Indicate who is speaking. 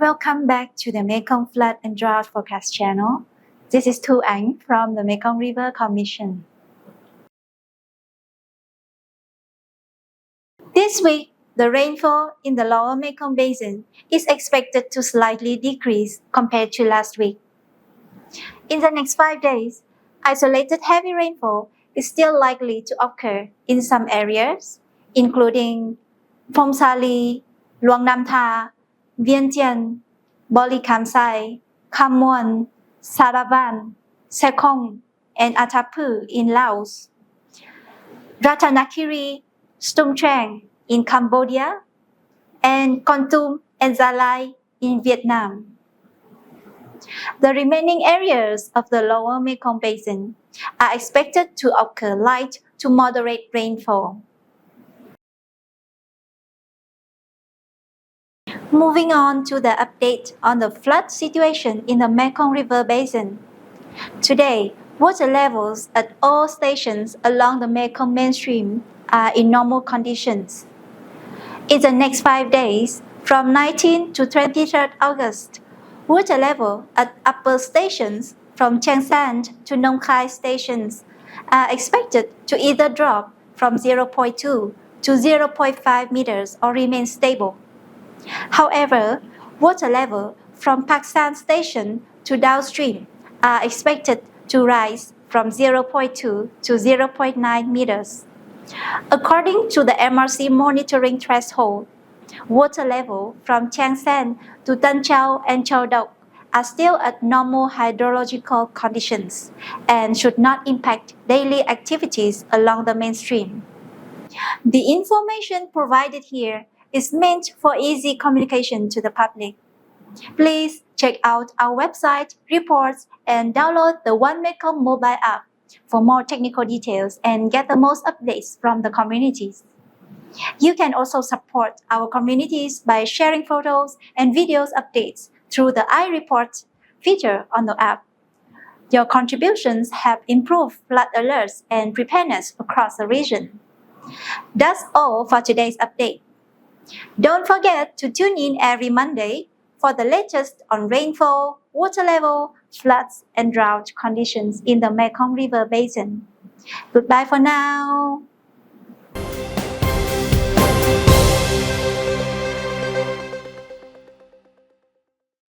Speaker 1: Welcome back to the Mekong Flood and Drought Forecast channel. This is Thu Anh from the Mekong River Commission. This week, the rainfall in the lower Mekong Basin is expected to slightly decrease compared to last week. In the next 5 days, isolated heavy rainfall is still likely to occur in some areas, including Phongsaly, Luangnamtha, Vientiane, Bolikhamsay, Khammounan, Saravane, Sekong, and Attapeu in Laos, RatanaKiri, Treng in Cambodia, and Kon and Gia Lai in Viet Nam. The remaining areas of the lower Mekong Basin are expected to occur light to moderate rainfall. Moving on to the update on the flood situation in the Mekong River Basin. Today, water levels at all stations along the Mekong mainstream are in normal conditions. In the next 5 days, from 19 to 23 August, water level at upper stations from Chiang Saen to Nong Khai stations are expected to either drop from 0.2 to 0.5 meters or remain stable. However, water level from Paksane station to downstream are expected to rise from 0.2 to 0.9 meters. According to the MRC monitoring threshold, water level from Chiang Saen to Tân Châu and Châu Đốc are still at normal hydrological conditions and should not impact daily activities along the mainstream. The information provided here is meant for easy communication to the public. Please check out our website, reports, and download the One Mekong mobile app for more technical details and get the most updates from the communities. You can also support our communities by sharing photos and videos updates through the iReport feature on the app. Your contributions have improved flood alerts and preparedness across the region. That's all for today's update. Don't forget to tune in every Monday for the latest on rainfall, water level, floods, and drought conditions in the Mekong River Basin. Goodbye for now.